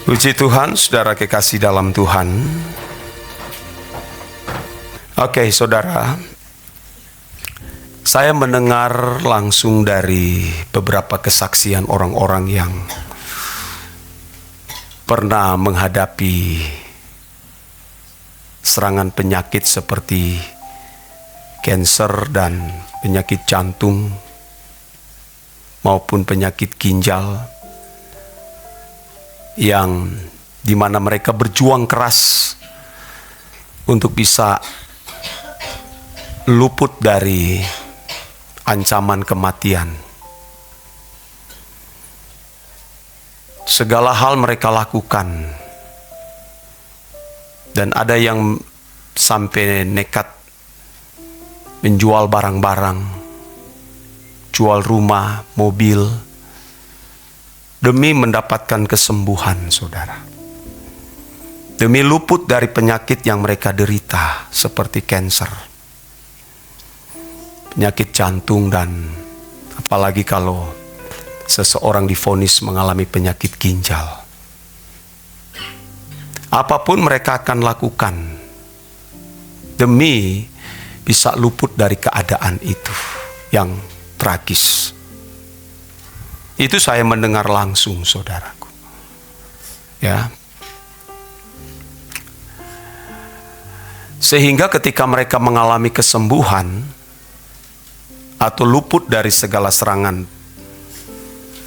Puji Tuhan, saudara kekasih dalam Tuhan. Oke, saudara, saya mendengar langsung dari beberapa kesaksian orang-orang yang pernah menghadapi serangan penyakit seperti kanker dan penyakit jantung maupun penyakit ginjal, yang dimana mereka berjuang keras untuk bisa luput dari ancaman kematian. Segala hal mereka lakukan, dan ada yang sampai nekat menjual barang-barang, jual rumah, mobil, demi mendapatkan kesembuhan, saudara. Demi luput dari penyakit yang mereka derita, seperti kanker, penyakit jantung, dan apalagi kalau seseorang divonis mengalami penyakit ginjal. Apapun mereka akan lakukan demi bisa luput dari keadaan itu yang tragis. Itu saya mendengar langsung, saudaraku. Ya. Sehingga ketika mereka mengalami kesembuhan atau luput dari segala serangan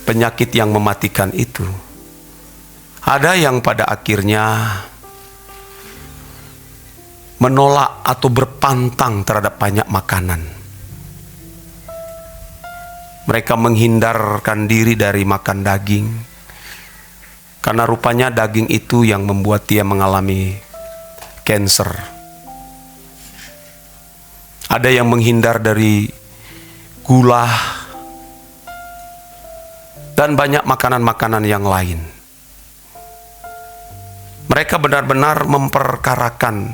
penyakit yang mematikan itu, ada yang pada akhirnya menolak atau berpantang terhadap banyak makanan. Mereka menghindarkan diri dari makan daging, karena rupanya daging itu yang membuat dia mengalami kanker. Ada yang menghindar dari gula, dan banyak makanan-makanan yang lain. Mereka benar-benar memperkarakan,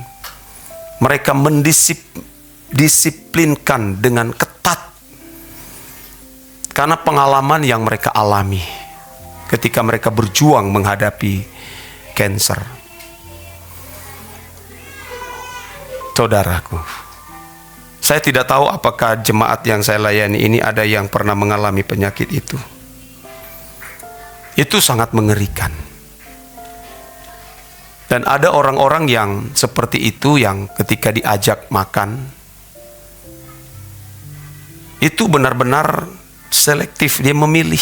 mereka mendisiplinkan dengan ketat, karena pengalaman yang mereka alami ketika mereka berjuang menghadapi kanker. Saudaraku, saya tidak tahu apakah jemaat yang saya layani ini ada yang pernah mengalami penyakit itu. Itu sangat mengerikan. Dan ada orang-orang yang seperti itu, yang ketika diajak makan, itu benar-benar selektif, dia memilih.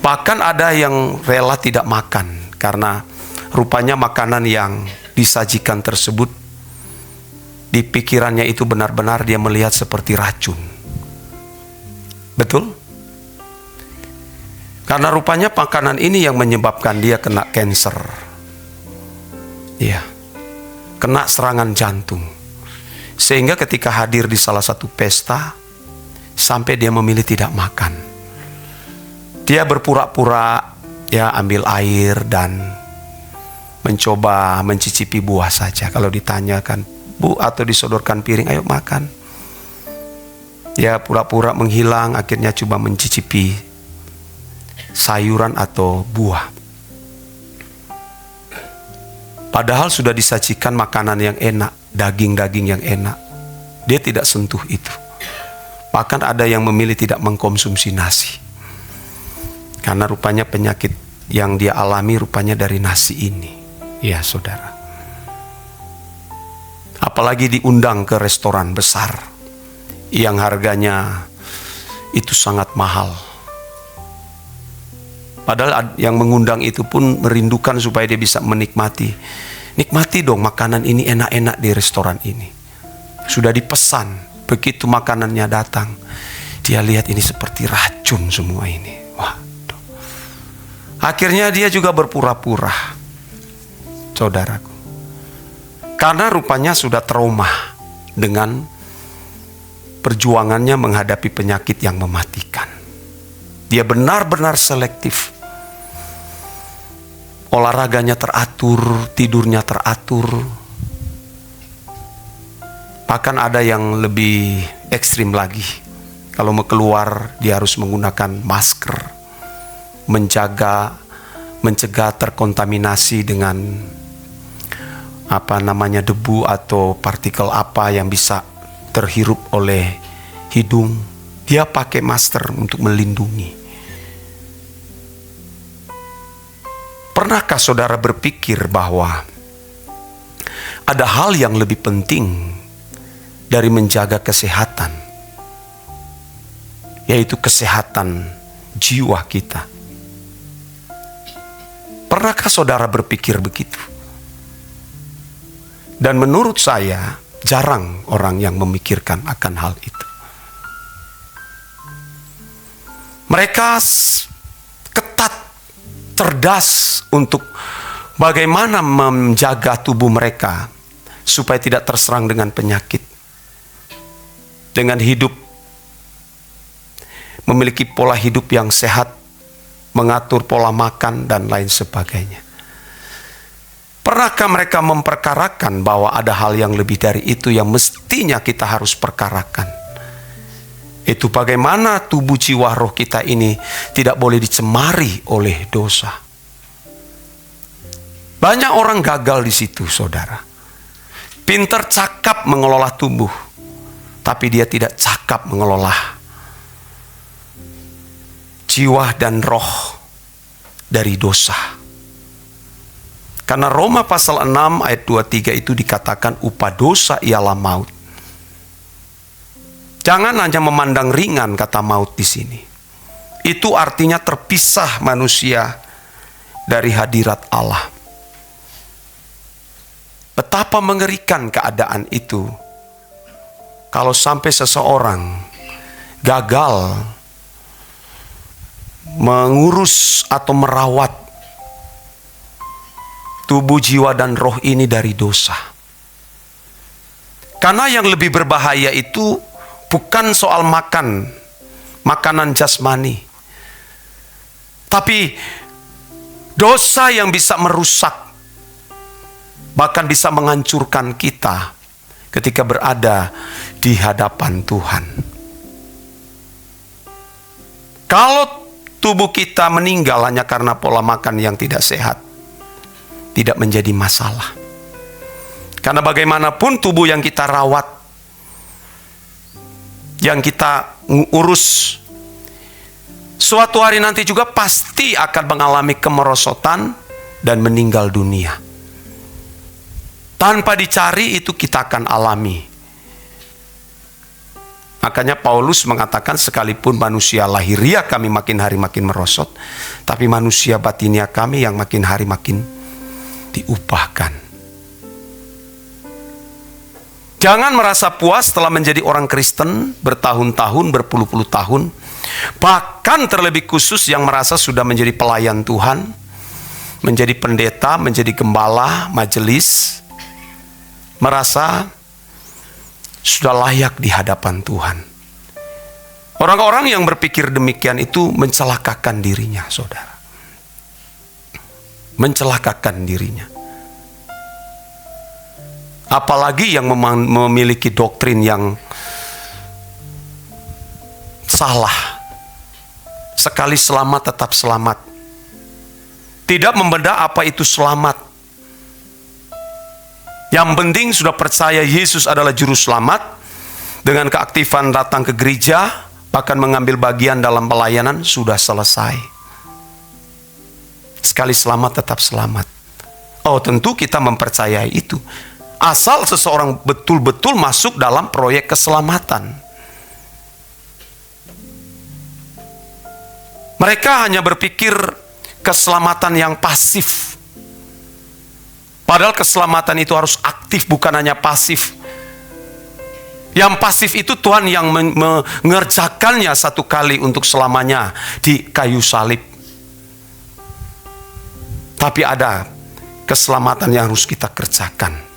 Bahkan ada yang rela tidak makan karena rupanya makanan yang disajikan tersebut di pikirannya itu benar-benar dia melihat seperti racun. Betul? Karena rupanya makanan ini yang menyebabkan dia kena kanker. Iya. Kena serangan jantung. Sehingga ketika hadir di salah satu pesta, sampai dia memilih tidak makan. Dia berpura-pura ya ambil air dan mencoba mencicipi buah saja. Kalau ditanyakan, Bu, atau disodorkan piring, ayo makan. Dia pura-pura menghilang, akhirnya coba mencicipi sayuran atau buah. Padahal sudah disajikan makanan yang enak, daging-daging yang enak. Dia tidak sentuh itu. Bahkan ada yang memilih tidak mengkonsumsi nasi, karena rupanya penyakit yang dia alami rupanya dari nasi ini. Ya, saudara. Apalagi diundang ke restoran besar yang harganya itu sangat mahal. Padahal yang mengundang itu pun merindukan supaya dia bisa menikmati. Nikmati dong makanan ini, enak-enak di restoran ini. Sudah dipesan. Begitu makanannya datang, dia lihat ini seperti racun semua ini. Waduh. Akhirnya dia juga berpura-pura, saudaraku. Karena rupanya sudah trauma dengan perjuangannya menghadapi penyakit yang mematikan. Dia benar-benar selektif. Olahraganya teratur, tidurnya teratur. Bahkan ada yang lebih ekstrim lagi. Kalau mau keluar, dia harus menggunakan masker, menjaga mencegah terkontaminasi dengan debu atau partikel apa yang bisa terhirup oleh hidung. Dia pakai masker untuk melindungi. Pernahkah saudara berpikir bahwa ada hal yang lebih penting dari menjaga kesehatan, yaitu kesehatan jiwa kita? Pernahkah saudara berpikir begitu? Dan menurut saya, jarang orang yang memikirkan akan hal itu. Mereka ketat, cerdas untuk bagaimana menjaga tubuh mereka supaya tidak terserang dengan penyakit. Dengan hidup, memiliki pola hidup yang sehat, mengatur pola makan, dan lain sebagainya. Pernahkah mereka memperkarakan bahwa ada hal yang lebih dari itu yang mestinya kita harus perkarakan? Itu bagaimana tubuh jiwa roh kita ini tidak boleh dicemari oleh dosa. Banyak orang gagal di situ, saudara. Pinter cakap mengelola tubuh, tapi dia tidak cakap mengelola jiwa dan roh dari dosa. Karena Roma pasal 6 ayat 23 itu dikatakan upah dosa ialah maut. Jangan hanya memandang ringan kata maut di sini. Itu artinya terpisah manusia dari hadirat Allah. Betapa mengerikan keadaan itu kalau sampai seseorang gagal mengurus atau merawat tubuh, jiwa, dan roh ini dari dosa. Karena yang lebih berbahaya itu bukan soal makanan jasmani, tapi dosa yang bisa merusak, bahkan bisa menghancurkan kita ketika berada di hadapan Tuhan. Kalau tubuh kita meninggal hanya karena pola makan yang tidak sehat, tidak menjadi masalah. Karena bagaimanapun tubuh yang kita rawat, yang kita urus, suatu hari nanti juga pasti akan mengalami kemerosotan dan meninggal dunia. Tanpa dicari itu kita akan alami. Makanya Paulus mengatakan sekalipun manusia lahiria kami makin hari makin merosot, tapi manusia batinia kami yang makin hari makin diubahkan. Jangan merasa puas setelah menjadi orang Kristen bertahun-tahun, berpuluh-puluh tahun. Bahkan terlebih khusus yang merasa sudah menjadi pelayan Tuhan, menjadi pendeta, menjadi gembala, majelis, merasa sudah layak di hadapan Tuhan. Orang-orang yang berpikir demikian itu mencelakakan dirinya, saudara. Mencelakakan dirinya. Apalagi yang memiliki doktrin yang salah. Sekali selamat tetap selamat. Tidak membedah apa itu selamat. Yang penting sudah percaya Yesus adalah juru selamat. Dengan keaktifan datang ke gereja, bahkan mengambil bagian dalam pelayanan, sudah selesai. Sekali selamat tetap selamat. Oh, tentu kita mempercayai itu. Asal seseorang betul-betul masuk dalam proyek keselamatan. Mereka hanya berpikir keselamatan yang pasif. Padahal keselamatan itu harus aktif, bukan hanya pasif. Yang pasif itu Tuhan yang mengerjakannya satu kali untuk selamanya di kayu salib. Tapi ada keselamatan yang harus kita kerjakan.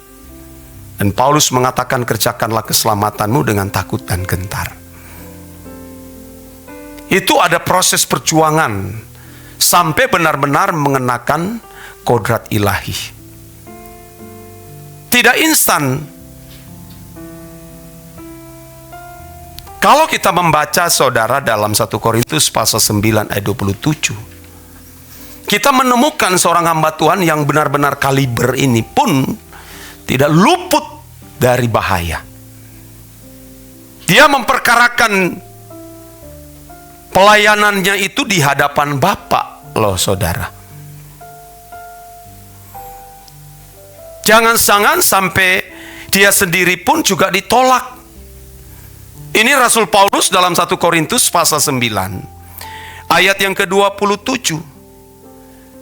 Dan Paulus mengatakan kerjakanlah keselamatanmu dengan takut dan gentar. Itu ada proses perjuangan sampai benar-benar mengenakan kodrat ilahi. Tidak instan. Kalau kita membaca saudara dalam 1 Korintus pasal 9 ayat 27, kita menemukan seorang hamba Tuhan yang benar-benar kaliber ini pun tidak luput dari bahaya. Dia memperkarakan pelayanannya itu di hadapan Bapa loh saudara. Jangan-jangan sampai dia sendiri pun juga ditolak. Ini Rasul Paulus dalam 1 Korintus pasal 9 ayat yang ke-27.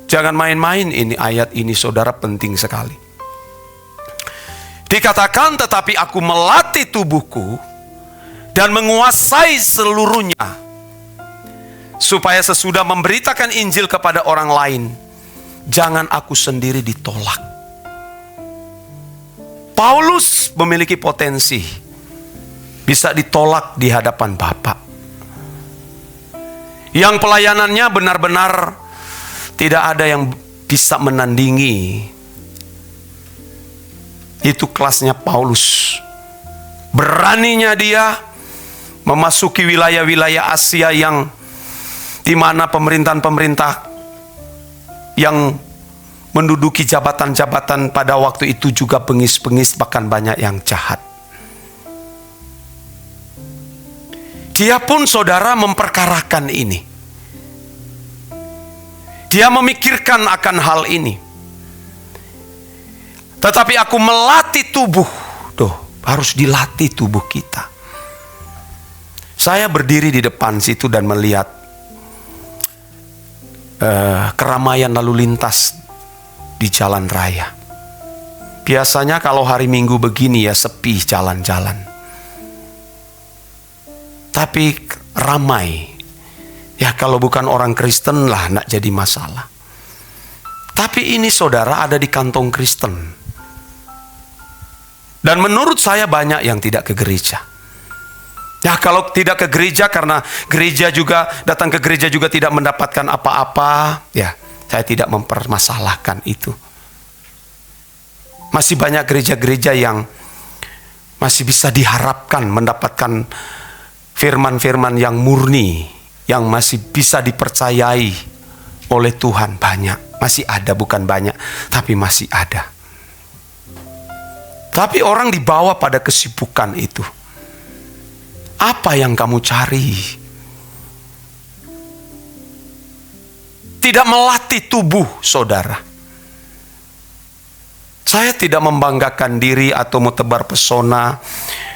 Jangan main-main ini ayat ini saudara, penting sekali. Dikatakan, tetapi aku melatih tubuhku dan menguasai seluruhnya, supaya sesudah memberitakan Injil kepada orang lain, jangan aku sendiri ditolak. Paulus memiliki potensi bisa ditolak di hadapan Bapa, yang pelayanannya benar-benar tidak ada yang bisa menandingi. Itu kelasnya Paulus. Beraninya dia memasuki wilayah-wilayah Asia yang di mana pemerintahan-pemerintah yang menduduki jabatan-jabatan pada waktu itu juga bengis-bengis, bahkan banyak yang jahat. Dia pun saudara memperkarakan ini. Dia memikirkan akan hal ini. Tetapi aku melatih tubuh. Harus dilatih tubuh kita. Saya berdiri di depan situ dan melihat keramaian lalu lintas di jalan raya. Biasanya kalau hari Minggu begini ya sepi jalan-jalan. Tapi ramai. Ya kalau bukan orang Kristen lah nak jadi masalah. Tapi ini saudara ada di kantong Kristen. Dan menurut saya banyak yang tidak ke gereja. Ya kalau tidak ke gereja karena gereja juga, datang ke gereja juga tidak mendapatkan apa-apa. Ya saya tidak mempermasalahkan itu. Masih banyak gereja-gereja yang masih bisa diharapkan mendapatkan firman-firman yang murni, yang masih bisa dipercayai oleh Tuhan. Banyak, masih ada, bukan banyak, tapi masih ada. Tapi orang dibawa pada kesibukan itu. Apa yang kamu cari? Tidak melatih tubuh saudara. Saya tidak membanggakan diri atau mau tebar pesona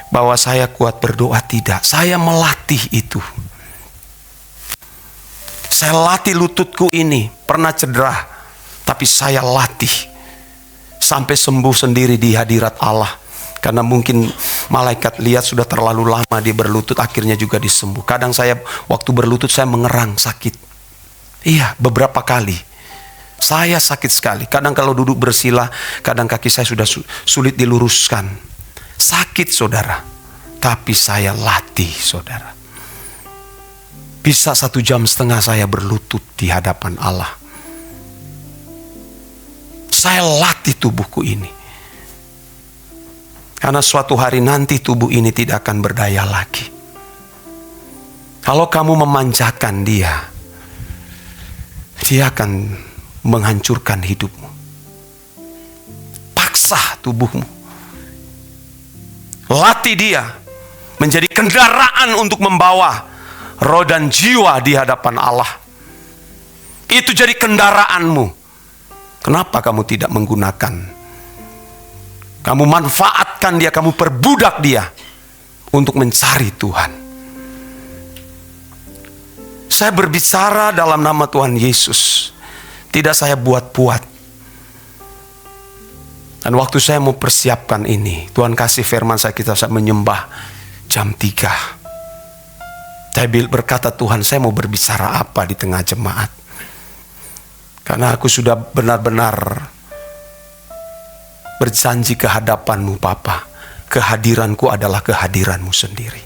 bahwa saya kuat berdoa, tidak. Saya melatih itu. Saya latih lututku ini, pernah cedera, tapi saya latih sampai sembuh sendiri di hadirat Allah. Karena mungkin malaikat lihat sudah terlalu lama dia berlutut, akhirnya juga disembuh. Kadang saya waktu berlutut saya mengerang, sakit. Iya, beberapa kali. Saya sakit sekali. Kadang kalau duduk bersila, kadang kaki saya sudah sulit diluruskan. Sakit saudara. Tapi saya latih saudara. Bisa 1,5 jam saya berlutut di hadapan Allah. Saya latih tubuhku ini. Karena suatu hari nanti tubuh ini tidak akan berdaya lagi. Kalau kamu memanjakan dia, dia akan menghancurkan hidupmu. Paksa tubuhmu. Latih dia menjadi kendaraan untuk membawa roh dan jiwa di hadapan Allah. Itu jadi kendaraanmu. Kenapa kamu tidak menggunakan? Kamu manfaatkan dia, kamu perbudak dia untuk mencari Tuhan. Saya berbicara dalam nama Tuhan Yesus. Tidak saya buat-buat. Dan waktu saya mau persiapkan ini, Tuhan kasih firman kita menyembah jam 3. Saya berkata, Tuhan, saya mau berbicara apa di tengah jemaat? Karena aku sudah benar-benar berjanji ke hadapanmu Bapa. Kehadiranku adalah kehadiranmu sendiri.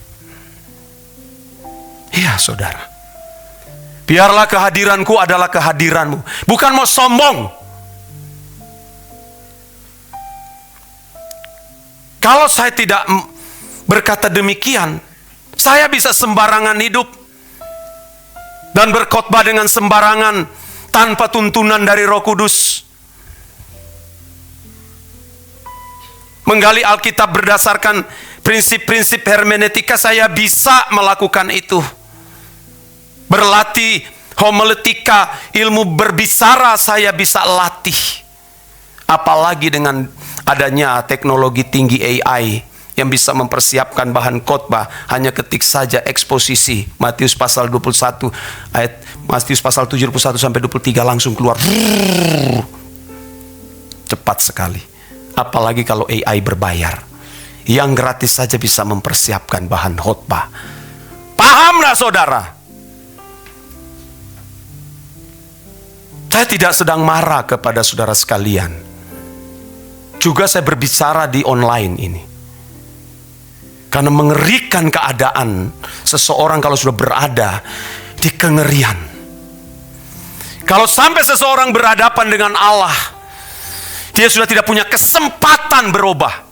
Iya saudara. Biarlah kehadiranku adalah kehadiranmu. Bukan mau sombong. Kalau saya tidak berkata demikian, saya bisa sembarangan hidup dan berkhotbah dengan sembarangan, tanpa tuntunan dari Roh Kudus. Menggali Alkitab berdasarkan prinsip-prinsip hermeneutika, saya bisa melakukan itu. Berlatih homiletika, ilmu berbicara saya bisa latih. Apalagi dengan adanya teknologi tinggi AI yang bisa mempersiapkan bahan khotbah, hanya ketik saja eksposisi Matius pasal 21 ayat Matius pasal 71 sampai 23 langsung keluar. Cepat sekali. Apalagi kalau AI berbayar. Yang gratis saja bisa mempersiapkan bahan khotbah. Pahamlah saudara? Saya tidak sedang marah kepada saudara sekalian. Juga saya berbicara di online ini. Karena mengerikan keadaan seseorang kalau sudah berada di kengerian. Kalau sampai seseorang berhadapan dengan Allah, dia sudah tidak punya kesempatan berubah.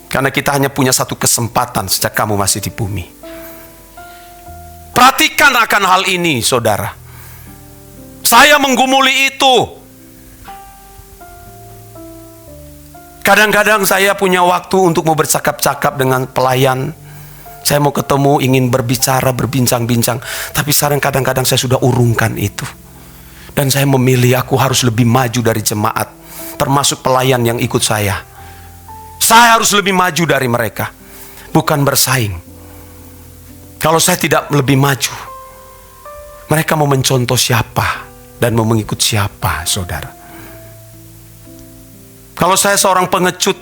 Karena kita hanya punya satu kesempatan sejak kamu masih di bumi. Perhatikan akan hal ini, saudara. Saya menggumuli itu. Kadang-kadang saya punya waktu untuk mau bercakap-cakap dengan pelayan. Saya mau ketemu, ingin berbicara, berbincang-bincang. Tapi sekarang kadang-kadang saya sudah urungkan itu. Dan saya memilih aku harus lebih maju dari jemaat. Termasuk pelayan yang ikut saya. Saya harus lebih maju dari mereka. Bukan bersaing. Kalau saya tidak lebih maju, mereka mau mencontoh siapa dan mau mengikut siapa, saudara. Kalau saya seorang pengecut,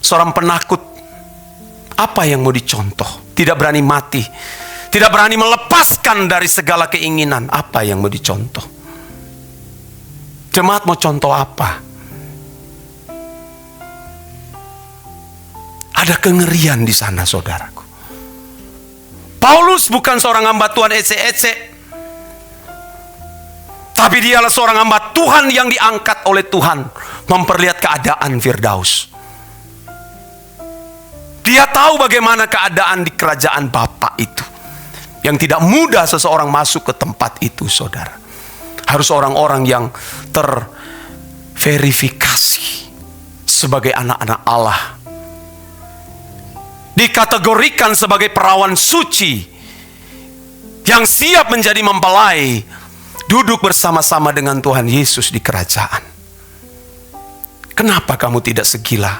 seorang penakut, apa yang mau dicontoh? Tidak berani mati, tidak berani melepaskan dari segala keinginan. Apa yang mau dicontoh? Jemaat mau contoh apa? Ada kengerian di sana, saudaraku. Paulus bukan seorang hamba Tuhan ece-ece, tapi dialah seorang hamba Tuhan yang diangkat oleh Tuhan memperlihat keadaan Firdaus. Dia tahu bagaimana keadaan di kerajaan Bapa itu, yang tidak mudah seseorang masuk ke tempat itu, saudara. Harus orang-orang yang terverifikasi sebagai anak-anak Allah, dikategorikan sebagai perawan suci yang siap menjadi mempelai, duduk bersama-sama dengan Tuhan Yesus di kerajaan. Kenapa kamu tidak segila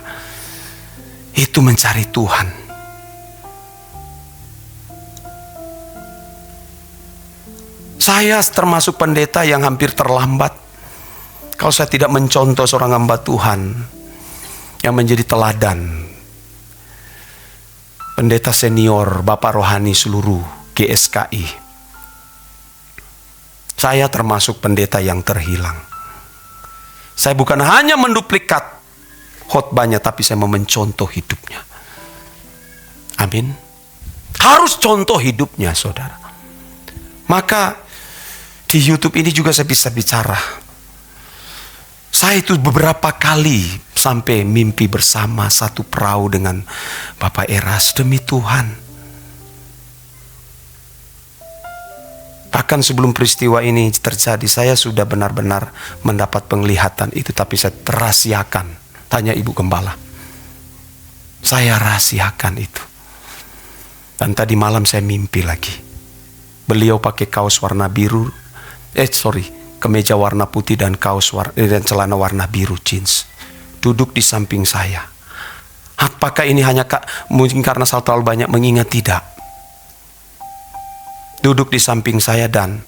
itu mencari Tuhan? Saya termasuk pendeta yang hampir terlambat kalau saya tidak mencontoh seorang hamba Tuhan yang menjadi teladan. Pendeta senior, Bapak Rohani seluruh GSKI. Saya termasuk pendeta yang terhilang. Saya bukan hanya menduplikat khotbahnya, tapi saya mau mencontoh hidupnya. Amin. Harus contoh hidupnya, saudara. Maka di YouTube ini juga saya bisa bicara. Saya itu beberapa kali sampai mimpi bersama satu perahu dengan Bapak Eras, demi Tuhan. Bahkan sebelum peristiwa ini terjadi, saya sudah benar-benar mendapat penglihatan itu, tapi saya rahasiakan. Tanya Ibu Gembala. Saya rahasiakan itu. Dan tadi malam saya mimpi lagi. Beliau pakai kaos warna biru, kemeja warna putih dan dan celana warna biru jeans. Duduk di samping saya. Apakah ini hanya mungkin karena saya terlalu banyak mengingat? Tidak. Duduk di samping saya dan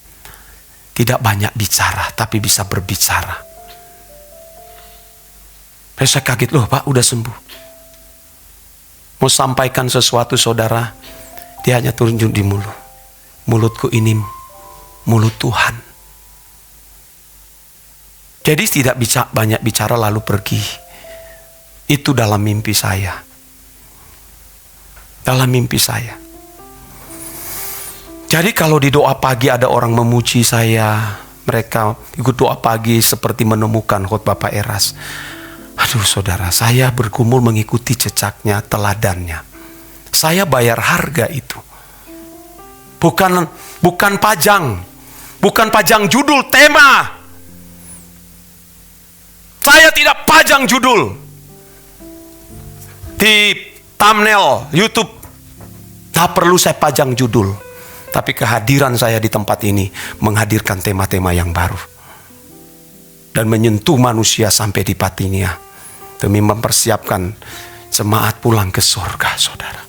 tidak banyak bicara, tapi bisa berbicara. Saya kaget, loh Pak udah sembuh. Mau sampaikan sesuatu saudara, dia hanya tunjuk di mulut. Mulutku ini mulut Tuhan. Jadi tidak bisa banyak bicara lalu pergi. Itu dalam mimpi saya. Dalam mimpi saya. Jadi kalau di doa pagi ada orang memuji saya, mereka ikut doa pagi seperti menemukan khotbah Pak Eras. Aduh saudara, saya bergumul mengikuti jejaknya, teladannya. Saya bayar harga itu. Bukan pajang, bukan pajang judul, tema. Saya tidak pajang judul di thumbnail YouTube. Tak perlu saya pajang judul, tapi kehadiran saya di tempat ini menghadirkan tema-tema yang baru dan menyentuh manusia sampai di Patinia demi mempersiapkan jemaat pulang ke surga, saudara.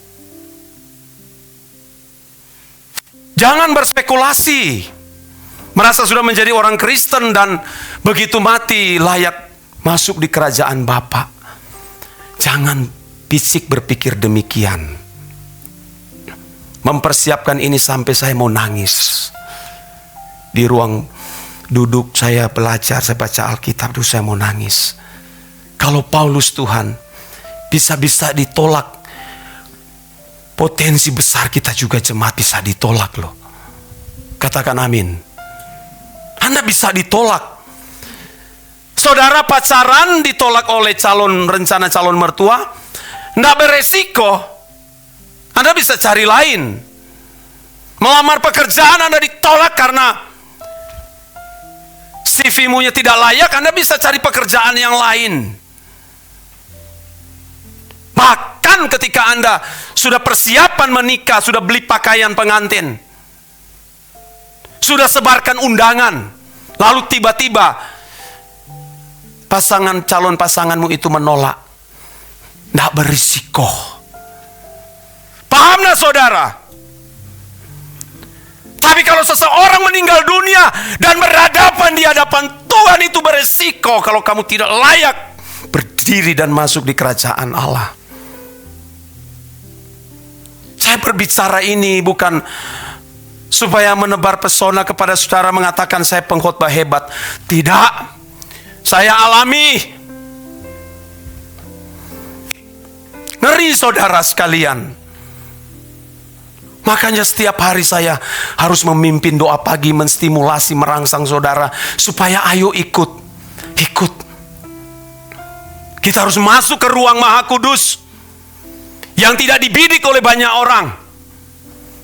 Jangan berspekulasi, merasa sudah menjadi orang Kristen dan begitu mati layak masuk di kerajaan Bapa. Jangan bisik berpikir demikian. Mempersiapkan ini sampai saya mau nangis. Di ruang duduk saya belajar, saya baca Alkitab itu saya mau nangis. Kalau Paulus Tuhan bisa-bisa ditolak, potensi besar kita juga jemaat bisa ditolak loh. Katakan amin. Anda bisa ditolak. Saudara pacaran ditolak oleh rencana calon mertua, tidak beresiko. Anda bisa cari lain. Melamar pekerjaan Anda ditolak karena CV-mu tidak layak, Anda bisa cari pekerjaan yang lain. Bahkan ketika Anda sudah persiapan menikah, sudah beli pakaian pengantin, sudah sebarkan undangan, lalu tiba-tiba calon pasanganmu itu menolak, tidak berisiko. Paham gak saudara? Tapi kalau seseorang meninggal dunia dan berhadapan di hadapan Tuhan, itu berisiko kalau kamu tidak layak berdiri dan masuk di kerajaan Allah. Saya berbicara ini bukan supaya menebar pesona kepada saudara mengatakan saya pengkhotbah hebat. Tidak. Saya alami. Ngeri saudara sekalian. Makanya setiap hari saya harus memimpin doa pagi, menstimulasi, merangsang saudara supaya ayo ikut. Kita harus masuk ke ruang Maha Kudus yang tidak dibidik oleh banyak orang.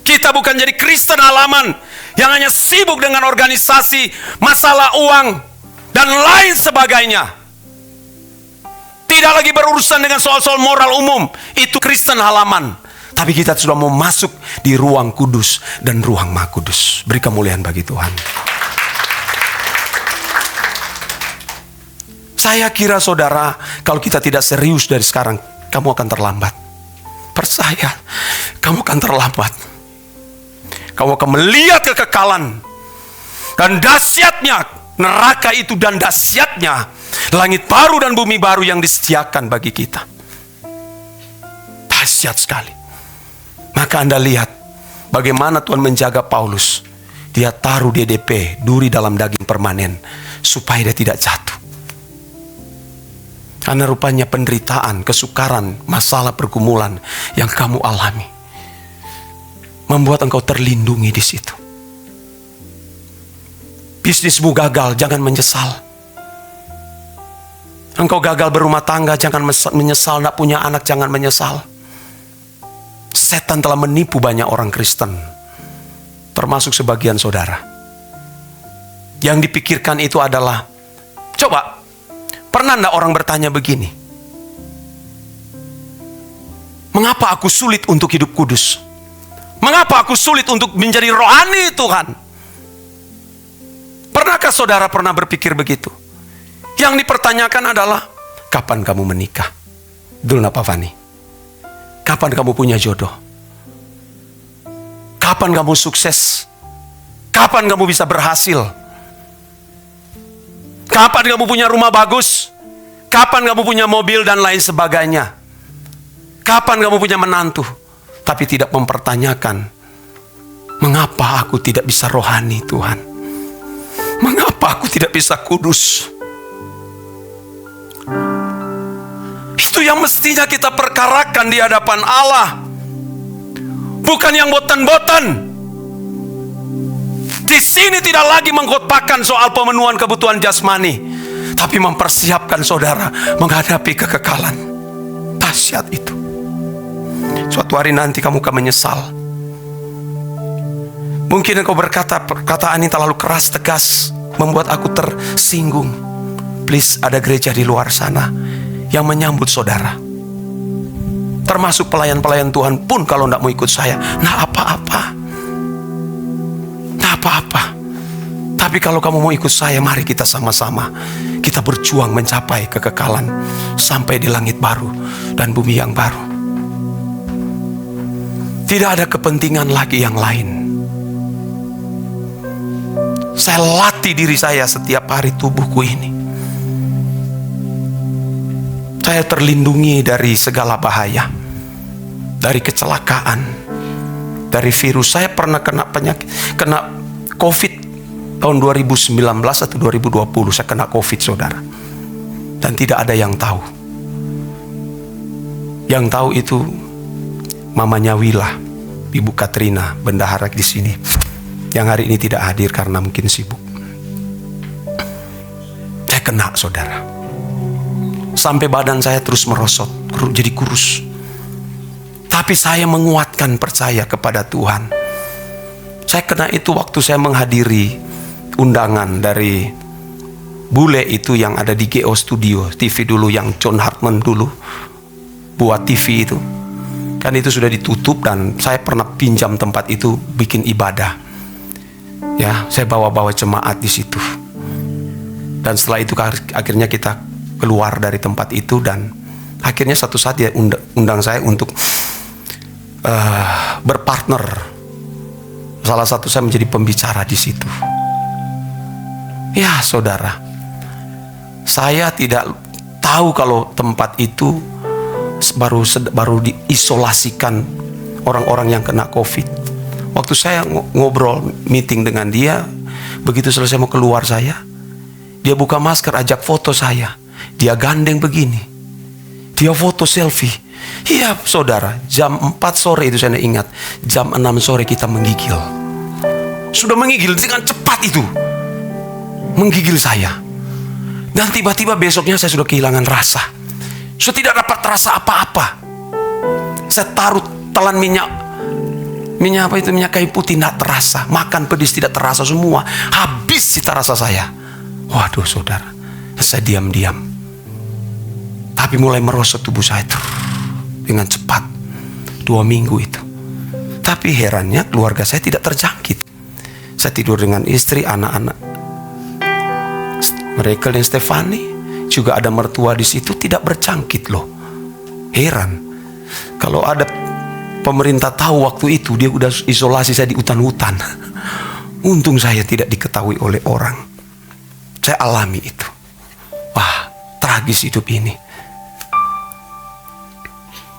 Kita bukan jadi Kristen halaman yang hanya sibuk dengan organisasi, masalah uang, dan lain sebagainya. Tidak lagi berurusan dengan soal-soal moral umum. Itu Kristen halaman. Tapi kita sudah mau masuk di ruang kudus dan ruang Maha Kudus. Beri kemuliaan bagi Tuhan. Saya kira saudara, kalau kita tidak serius dari sekarang, kamu akan terlambat. Percaya, kamu akan terlambat. Kamu akan melihat kekekalan dan dahsyatnya neraka itu, dan dahsyatnya langit baru dan bumi baru yang disediakan bagi kita. Dahsyat sekali. Maka Anda lihat bagaimana Tuhan menjaga Paulus. Dia taruh DDP, duri dalam daging permanen, supaya dia tidak jatuh. Karena rupanya penderitaan, kesukaran, masalah pergumulan yang kamu alami membuat engkau terlindungi di situ. Bisnismu gagal, jangan menyesal. Engkau gagal berumah tangga, jangan menyesal. Tidak punya anak, jangan menyesal. Setan telah menipu banyak orang Kristen, termasuk sebagian saudara. Yang dipikirkan itu adalah, coba, pernah enggak orang bertanya begini? Mengapa aku sulit untuk hidup kudus? Mengapa aku sulit untuk menjadi rohani Tuhan? Pernahkah saudara pernah berpikir begitu? Yang dipertanyakan adalah, kapan kamu menikah? Dul Napa Fani? Kapan kamu punya jodoh? Kapan kamu sukses? Kapan kamu bisa berhasil? Kapan kamu punya rumah bagus? Kapan kamu punya mobil dan lain sebagainya? Kapan kamu punya menantu? Tapi tidak mempertanyakan, mengapa aku tidak bisa rohani Tuhan? Mengapa aku tidak bisa kudus? Itu yang mestinya kita perkarakan di hadapan Allah. Bukan yang botan-botan. Di sini tidak lagi mengkhotbahkan soal pemenuhan kebutuhan jasmani, tapi mempersiapkan saudara menghadapi kekekalan. Dahsyat itu. Suatu hari nanti kamu akan menyesal. Mungkin engkau berkata perkataan ini terlalu keras, tegas, membuat aku tersinggung. Please, ada gereja di luar sana yang menyambut saudara. Termasuk pelayan-pelayan Tuhan pun kalau tidak mau ikut saya, nah apa-apa. Tapi kalau kamu mau ikut saya, mari kita sama-sama. Kita berjuang mencapai kekekalan sampai di langit baru dan bumi yang baru. Tidak ada kepentingan lagi yang lain. Saya latih diri saya setiap hari tubuhku ini. Saya terlindungi dari segala bahaya, dari kecelakaan, dari virus. Saya pernah kena COVID tahun 2019 atau 2020. Saya kena COVID, saudara. Dan tidak ada yang tahu. Yang tahu itu mamanya Wila, Ibu Katrina, bendahara di sini, yang hari ini tidak hadir karena mungkin sibuk. Saya kena, saudara. Sampai badan saya terus merosot, jadi kurus. Tapi saya menguatkan, percaya kepada Tuhan. Saya kena itu waktu saya menghadiri undangan dari bule itu yang ada di GO Studio TV dulu, yang John Hartman dulu buat TV itu. Kan itu sudah ditutup dan saya pernah pinjam tempat itu bikin ibadah. Ya, saya bawa-bawa jemaat di situ. Dan setelah itu akhirnya kita keluar dari tempat itu dan akhirnya satu saat dia undang saya untuk berpartner. Salah satu saya menjadi pembicara di situ. Ya, saudara, saya tidak tahu kalau tempat itu baru diisolasikan orang-orang yang kena COVID. Waktu saya ngobrol, meeting dengan dia, begitu selesai mau keluar dia buka masker, ajak foto saya. Dia gandeng begini. Dia foto selfie. Iya, saudara, jam 4 sore itu saya ingat. Jam 6 sore kita menggigil. Sudah menggigil dengan cepat itu. Menggigil saya. Dan tiba-tiba besoknya saya sudah kehilangan rasa. Saya tidak dapat rasa apa-apa. Saya taruh telan minyak apa itu, minyak kayu putih, tidak terasa. Makan pedis tidak terasa, semua habis cita rasa saya. Waduh, saudara, saya diam-diam. Tapi mulai merosot tubuh saya dengan cepat. 2 minggu itu. Tapi herannya keluarga saya tidak terjangkit. Saya tidur dengan istri, anak-anak mereka dan Stefani, juga ada mertua di situ, tidak berjangkit loh. Heran. Kalau ada pemerintah tahu waktu itu, dia udah isolasi saya di hutan-hutan. Untung saya tidak diketahui oleh orang. Saya alami itu. Wah, tragis hidup ini.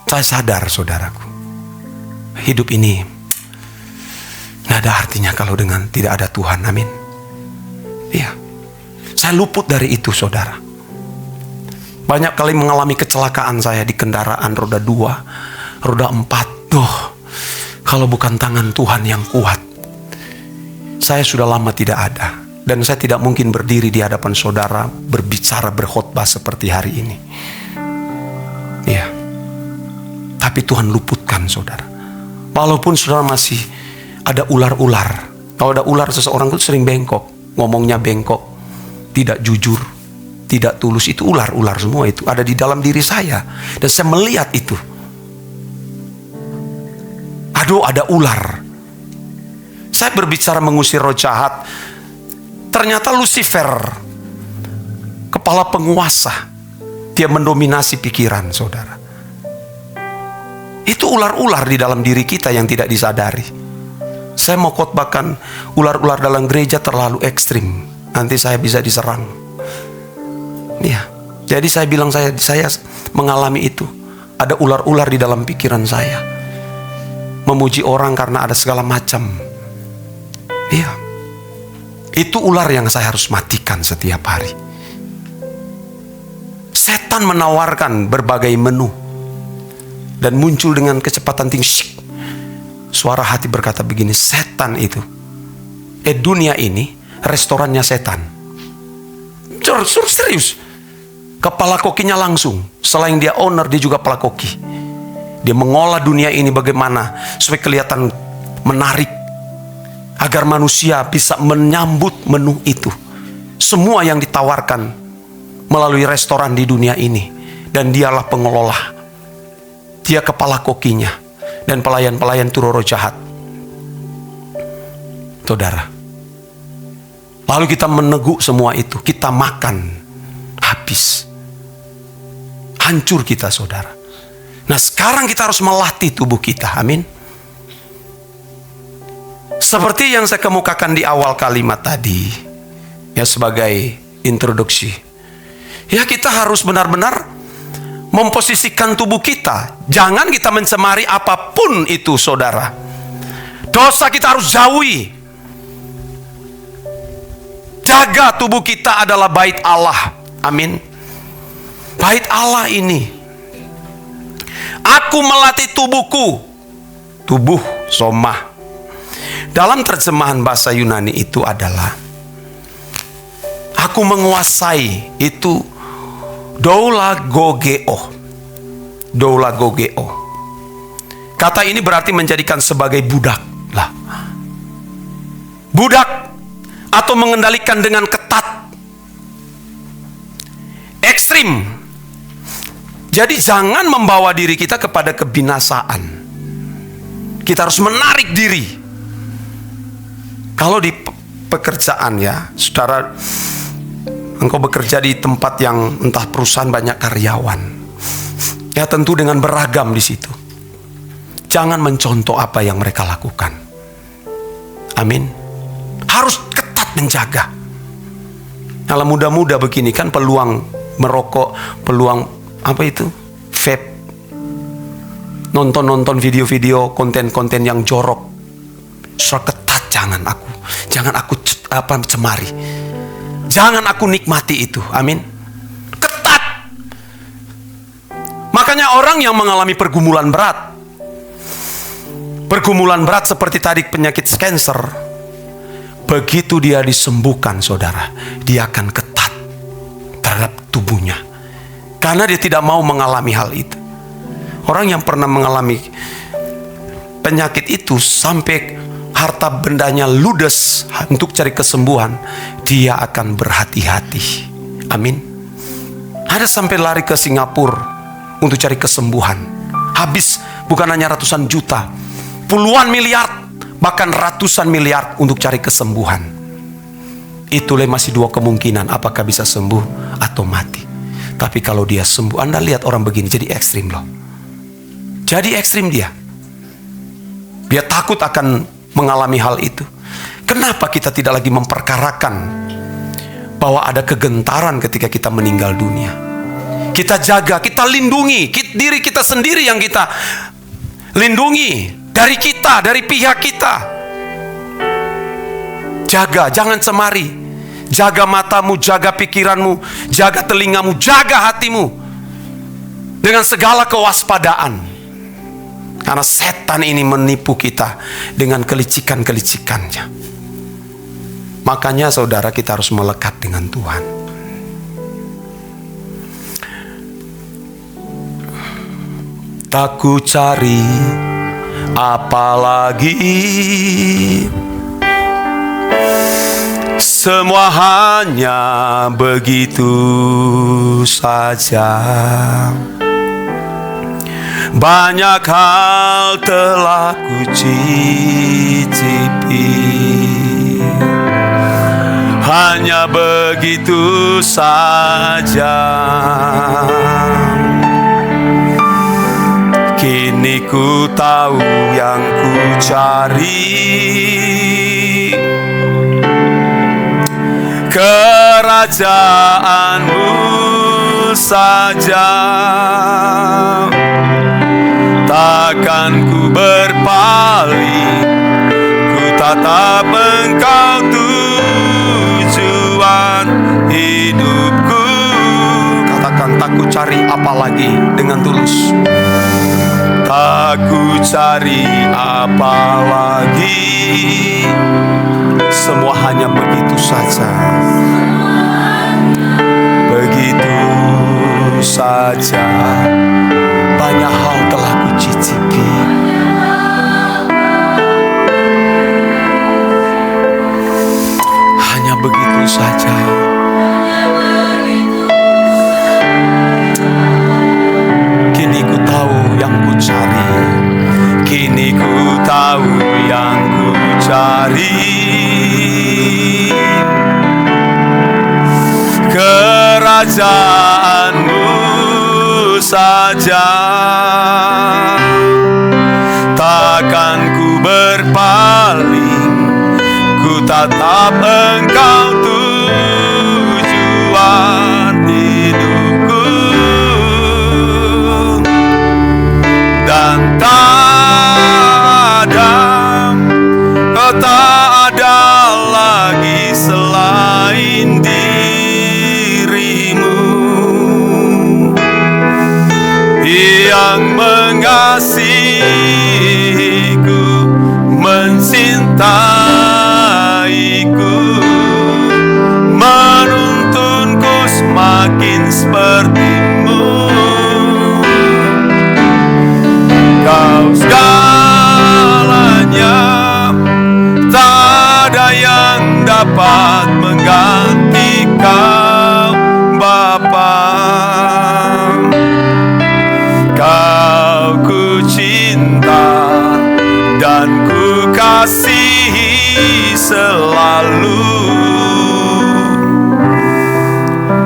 Saya sadar, saudaraku, hidup ini nggak ada artinya kalau dengan tidak ada Tuhan. Amin. Iya. Saya luput dari itu, saudara. Banyak kali mengalami kecelakaan saya di kendaraan roda 2, roda 4. Kalau bukan tangan Tuhan yang kuat, saya sudah lama tidak ada. Dan saya tidak mungkin berdiri di hadapan saudara, berbicara, berkhotbah seperti hari ini. Iya. Tapi Tuhan luputkan, saudara. Walaupun saudara masih ada ular-ular. Kalau ada ular, seseorang itu sering bengkok. Ngomongnya bengkok. Tidak jujur, tidak tulus. Itu ular-ular semua, itu ada di dalam diri saya. Dan saya melihat itu. Aduh, ada ular. Saya berbicara mengusir roh jahat. Ternyata Lucifer, kepala penguasa, dia mendominasi pikiran, saudara. Itu ular-ular di dalam diri kita yang tidak disadari. Saya mau khotbahkan ular-ular dalam gereja terlalu ekstrim. Nanti saya bisa diserang. Ya, jadi saya bilang saya mengalami itu. Ada ular-ular di dalam pikiran saya. Memuji orang karena ada segala macam. Iya. Itu ular yang saya harus matikan setiap hari. Setan menawarkan berbagai menu. Dan muncul dengan kecepatan tinggi. Suara hati berkata begini, setan itu. Dunia ini restorannya setan. Serius. Kepala kokinya langsung. Selain dia owner, dia juga kepala koki. Dia mengolah dunia ini bagaimana supaya kelihatan menarik. agar manusia bisa menyambut menu itu. Semua yang ditawarkan melalui restoran di dunia ini. Dan dialah pengelola. Dia kepala kokinya. Dan pelayan-pelayan itu roh jahat. Saudara. Lalu kita meneguk semua itu. Kita makan habis. Hancur kita, saudara. Nah, sekarang kita harus melatih tubuh kita. Amin. Seperti yang saya kemukakan di awal kalimat tadi, ya, sebagai introduksi. Ya, kita harus benar-benar memposisikan tubuh kita. Jangan kita mencemari apapun itu, saudara. Dosa kita harus jauhi. Jaga tubuh kita adalah bait Allah. Amin. Bait Allah ini. Aku melatih tubuhku. Tubuh, soma. Dalam terjemahan bahasa Yunani itu adalah aku menguasai, itu doulagogeo. Doulagogeo. Kata ini berarti menjadikan sebagai budak lah. Budak atau mengendalikan dengan ketat. Ekstrim. Jadi jangan membawa diri kita kepada kebinasaan. Kita harus menarik diri. Kalau di pekerjaan, ya, saudara, engkau bekerja di tempat yang entah perusahaan banyak karyawan, ya, tentu dengan beragam di situ. Jangan mencontoh apa yang mereka lakukan. Amin. Harus ketat menjaga. Kalau muda-muda begini kan peluang merokok, peluang apa itu? Vape. Nonton video-video, konten-konten yang jorok. Ketat, jangan aku cemari. Jangan aku nikmati itu. Amin. Ketat. Makanya orang yang mengalami pergumulan berat seperti tadi penyakit kanker, begitu dia disembuhkan, saudara, dia akan ketat terhadap tubuhnya. Karena dia tidak mau mengalami hal itu. Orang yang pernah mengalami penyakit itu sampai harta bendanya ludes untuk cari kesembuhan, dia akan berhati-hati. Amin. Ada sampai lari ke Singapura untuk cari kesembuhan. Habis bukan hanya ratusan juta, puluhan miliar, bahkan ratusan miliar untuk cari kesembuhan. Itulah masih dua kemungkinan, apakah bisa sembuh atau mati. Tapi kalau dia sembuh, Anda lihat orang begini jadi ekstrim loh. Jadi ekstrim dia. Dia takut akan mengalami hal itu. Kenapa kita tidak lagi memperkarakan bahwa ada kegentaran ketika kita meninggal dunia? Kita jaga, kita lindungi diri kita sendiri, yang kita lindungi dari pihak kita. Jaga, jangan cemari. Jaga matamu, jaga pikiranmu, jaga telingamu, jaga hatimu dengan segala kewaspadaan. Karena setan ini menipu kita dengan kelicikan-kelicikannya. Makanya saudara, kita harus melekat dengan Tuhan. Tak ku cari apalagi, semua hanya begitu saja. Banyak hal telah ku cicipi, hanya begitu saja. Kini ku tahu yang ku cari, kerajaanmu saja. Takkan ku berpaling, ku tatap Engkau tujuan hidupku. Katakan, tak ku cari apalagi dengan tulus. Tak ku cari apalagi, semua hanya begitu saja. Begitu saja. Banyak hal telah ku cicipi, kerajaanmu saja. Takkan ku berpaling, ku tatap Engkau tujuan hidupku. Dan tak ada lagi selain dirimu yang mengasihiku, mencintaiku, menuntunku semakin sepertimu. Kau segalanya, tak ada yang dapat mengganti Kau, Bapa. Kau ku cinta dan ku kasihi selalu.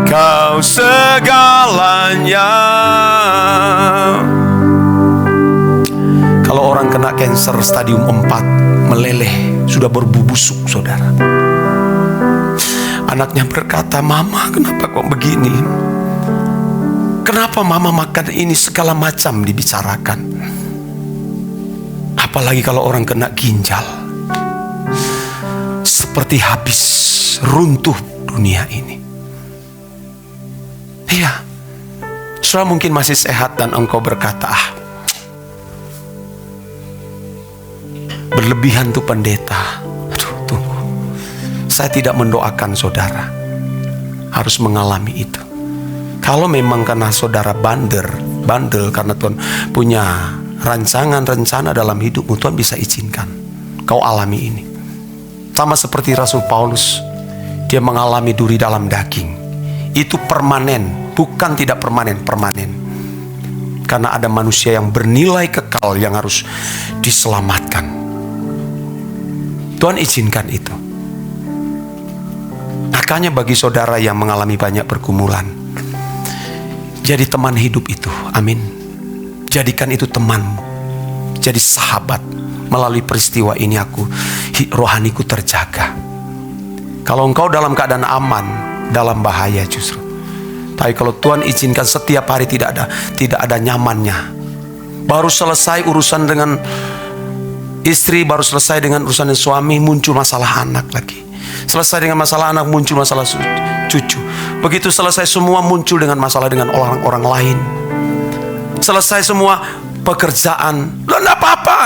Kau segalanya. Kalau orang kena kanker stadium 4, meleleh, sudah berbubusuk, saudara. Anaknya berkata, "Mama, kenapa kok begini? Kenapa mama makan ini?" Segala macam dibicarakan. Apalagi kalau orang kena ginjal, seperti habis, runtuh dunia ini. Iya, saudara mungkin masih sehat dan engkau berkata, berlebihan tuh pendeta. Aduh, tunggu. Saya tidak mendoakan saudara harus mengalami itu. Kalau memang karena saudara bandel karena Tuhan punya rancangan rencana dalam hidupmu, Tuhan bisa izinkan kau alami ini. Sama seperti Rasul Paulus, dia mengalami duri dalam daging. Itu permanen, bukan tidak permanen, permanen. Karena ada manusia yang bernilai kekal yang harus diselamatkan. Tuhan izinkan itu. Makanya bagi saudara yang mengalami banyak pergumulan, jadi teman hidup itu, amin. Jadikan itu temanmu, jadi sahabat. Melalui peristiwa ini rohaniku terjaga. Kalau engkau dalam keadaan aman, dalam bahaya justru. Tapi kalau Tuhan izinkan setiap hari tidak ada nyamannya. Baru selesai urusan dengan istri, baru selesai dengan urusan dengan suami, muncul masalah anak lagi. Selesai dengan masalah anak, muncul masalah cucu. Begitu selesai semua, muncul dengan masalah dengan orang-orang lain. Selesai semua pekerjaan, lo enggak apa-apa.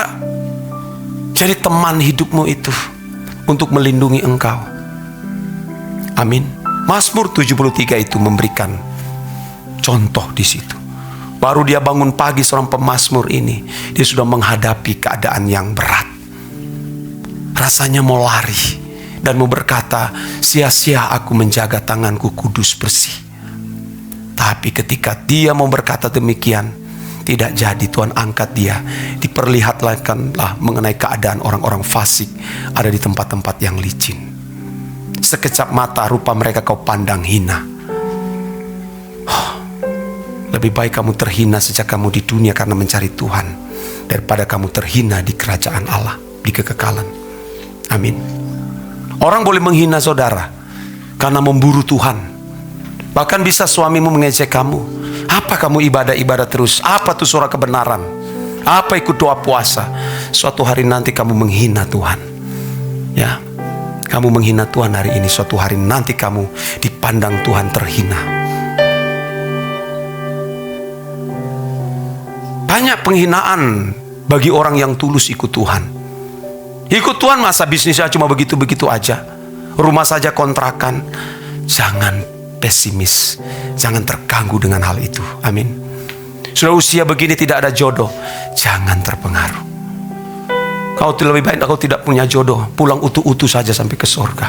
Jadi teman hidupmu itu untuk melindungi engkau. Amin. Mazmur 73 itu memberikan contoh di situ. Baru dia bangun pagi, seorang pemazmur ini, dia sudah menghadapi keadaan yang berat. Rasanya mau lari dan mau berkata, sia-sia aku menjaga tanganku kudus bersih. Tapi ketika dia mau berkata demikian, tidak jadi. Tuhan angkat dia, diperlihatkanlah mengenai keadaan orang-orang fasik ada di tempat-tempat yang licin. Sekejap mata rupa mereka kau pandang hina. Lebih baik kamu terhina sejak kamu di dunia karena mencari Tuhan, daripada kamu terhina di kerajaan Allah, di kekekalan. Amin. Orang boleh menghina saudara karena memburu Tuhan. Bahkan bisa suamimu mengejek kamu. Apa kamu ibadah-ibadah terus? Apa tuh suara kebenaran? Apa ikut doa puasa? Suatu hari nanti kamu menghina Tuhan. Ya, kamu menghina Tuhan hari ini. Suatu hari nanti kamu dipandang Tuhan terhina. Banyak penghinaan bagi orang yang tulus ikut Tuhan. Ikut Tuhan masa bisnisnya cuma begitu-begitu aja, rumah saja kontrakan. Jangan pesimis, jangan terganggu dengan hal itu. Amin. Sudah usia begini tidak ada jodoh, jangan terpengaruh. Kau lebih baik kau tidak punya jodoh, pulang utuh-utuh saja sampai ke surga.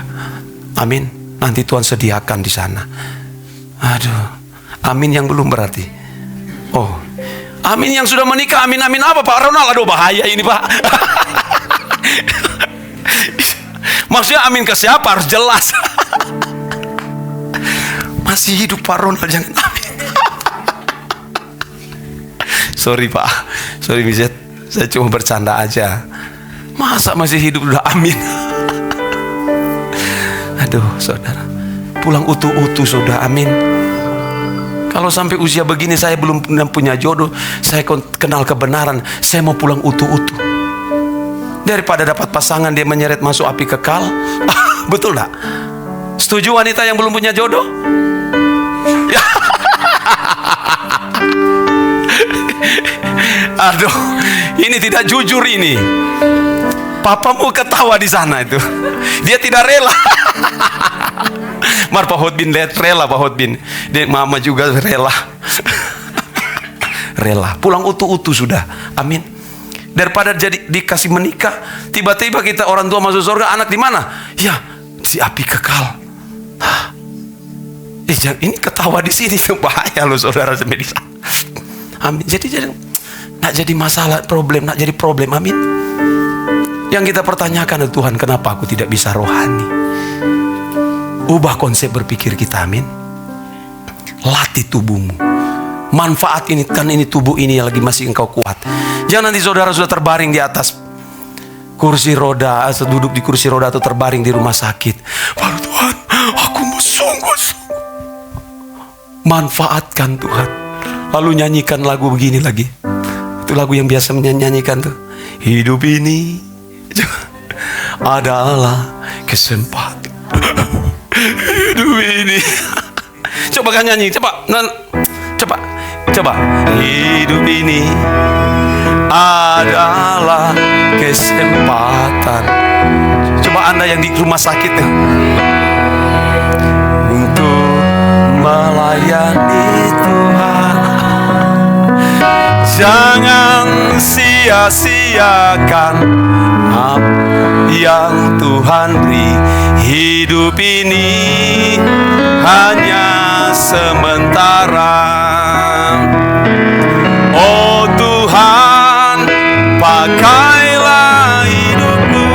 Amin. Nanti Tuhan sediakan di sana. Aduh, amin yang belum berarti. Oh, amin yang sudah menikah. Amin amin apa Pak Ronald? Aduh bahaya ini Pak. Maksudnya amin ke siapa harus jelas. Masih hidup Pak Ronald, jangan amin. Sorry Pak, sorry Miset, saya cuma bercanda aja. Masa masih hidup udah amin? Aduh saudara, pulang utuh-utuh sudah, amin. Kalau sampai usia begini saya belum punya jodoh, saya kenal kebenaran, saya mau pulang utuh-utuh. Daripada dapat pasangan dia menyeret masuk api kekal. Betul tak? Setuju wanita yang belum punya jodoh? Ya. Aduh, ini tidak jujur ini. Papamu ketawa di sana itu. Dia tidak rela. Mar Pak Hotbin lihat rela, Pak Hotbin. Dek mama juga rela. Rela. Pulang utuh-utuh sudah. Amin. Daripada jadi dikasih menikah, tiba-tiba kita orang tua masuk surga, anak di mana? Ya, di api kekal. Ini ketawa di sini tuh bahaya loh saudara sampai di sana. Amin. Jadi nak jadi masalah, problem, nak jadi problem. Amin. Yang kita pertanyakan, Tuhan, kenapa aku tidak bisa rohani? Ubah konsep berpikir kita, amin. Latih tubuhmu. Manfaat ini, kan ini tubuh ini yang lagi masih engkau kuat. Jangan nanti saudara sudah terbaring di atas kursi roda, atau duduk di kursi roda, atau terbaring di rumah sakit. Baru Tuhan, aku mau sungguh-sungguh. Manfaatkan Tuhan. Lalu nyanyikan lagu begini lagi. Itu lagu yang biasa menyanyikan tuh. Hidup ini adalah kesempatan. Hidup ini. Coba kan nyanyi, coba. Coba. Hidup ini adalah kesempatan. Coba Anda yang di rumah sakit ya. Untuk melayani Tuhan. Jangan sia-siakan apa yang Tuhan beri. Hidup ini hanya sementara. Oh Tuhan, pakailah hidupku.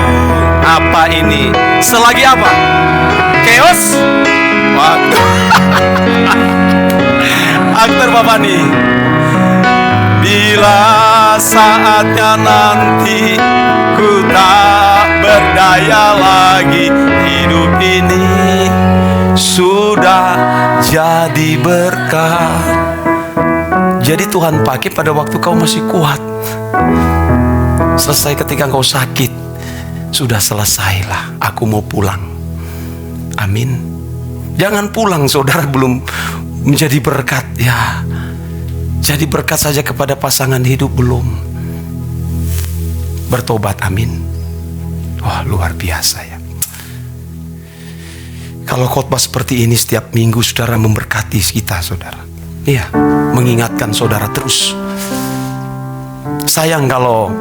Apa ini? Selagi apa? Chaos? Waktu. Aktor Bapak nih. Bila saatnya nanti ku tak berdaya lagi, hidup ini sudah jadi berkat. Jadi Tuhan pakai pada waktu kau masih kuat. Selesai ketika kau sakit, sudah selesailah, aku mau pulang. Amin. Jangan pulang saudara belum menjadi berkat. Ya, jadi berkat saja kepada pasangan hidup belum bertobat. Amin. Wah, luar biasa ya. Kalau khotbah seperti ini setiap minggu saudara memberkati kita saudara. Iya, mengingatkan saudara terus. Sayang kalau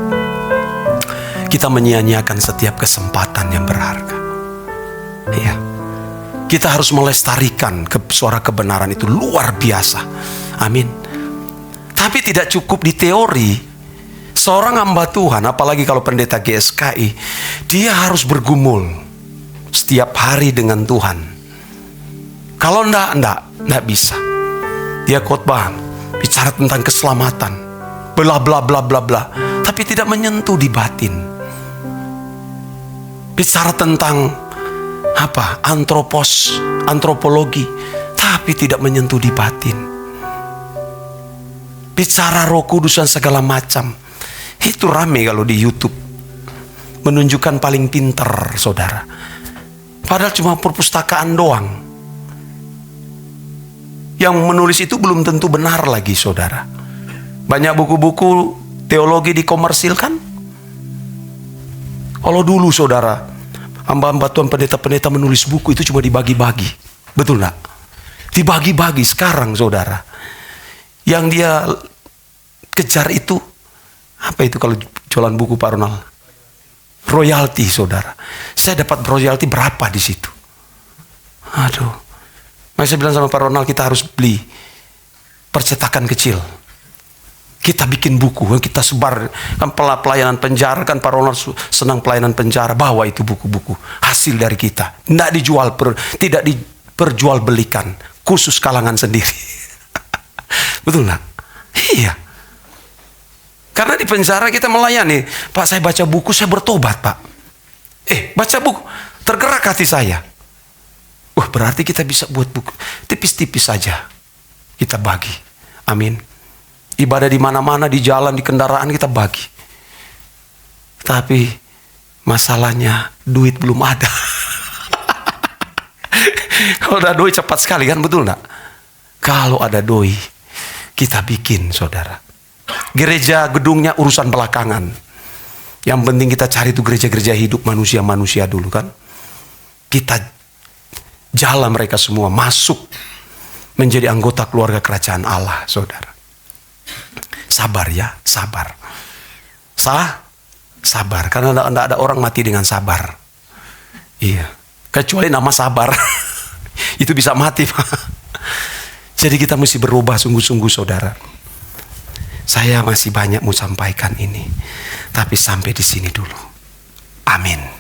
kita menyia-nyiakan setiap kesempatan yang berharga. Iya, kita harus melestarikan suara kebenaran itu luar biasa. Amin. Tapi tidak cukup di teori. Seorang hamba Tuhan, apalagi kalau pendeta GSKI, dia harus bergumul setiap hari dengan Tuhan. Kalau enggak bisa. Dia khotbah bicara tentang keselamatan, bla bla bla bla bla, tapi tidak menyentuh di batin. Bicara tentang apa? Antropologi, tapi tidak menyentuh di batin. Bicara Roh Kudus dan segala macam. Itu rame kalau di YouTube. Menunjukkan paling pintar, saudara. Padahal cuma perpustakaan doang. Yang menulis itu belum tentu benar lagi, saudara. Banyak buku-buku teologi dikomersilkan. Kalau dulu, saudara, hamba-hamba Tuhan, pendeta-pendeta menulis buku itu cuma dibagi-bagi. Betul nggak? Dibagi-bagi. Sekarang, saudara, yang dia kejar itu, apa itu kalau jualan buku Pak Ronald? Royalti, saudara. Saya dapat royalti berapa di situ? Aduh. Saya bilang sama Pak Ronald, kita harus beli percetakan kecil. Kita bikin buku, kita sebar. Kan pelayanan penjara, kan Pak Ronald senang pelayanan penjara. Bawa itu buku-buku hasil dari kita. Tidak dijual, tidak diperjualbelikan. khusus kalangan sendiri. Betul nggak? Iya. Karena di penjara kita melayani. Pak, saya baca buku, saya bertobat, Pak. Baca buku, tergerak hati saya. Wah, berarti kita bisa buat buku. Tipis-tipis saja kita bagi. Amin. Ibadah di mana-mana, di jalan, di kendaraan kita bagi. Tapi masalahnya duit belum ada. Kalau ada doi cepat sekali kan, betul nggak? Kalau ada doi, kita bikin, saudara. Gereja gedungnya urusan belakangan. Yang penting kita cari tuh gereja-gereja hidup manusia-manusia dulu kan. Kita jalan mereka semua masuk menjadi anggota keluarga kerajaan Allah, saudara. Sabar ya, sabar. Sabar, karena tidak ada orang mati dengan sabar. Iya, kecuali nama sabar. Itu bisa mati, Pak. Jadi kita mesti berubah sungguh-sungguh, saudara. Saya masih banyak mau sampaikan ini, tapi sampai di sini dulu. Amin.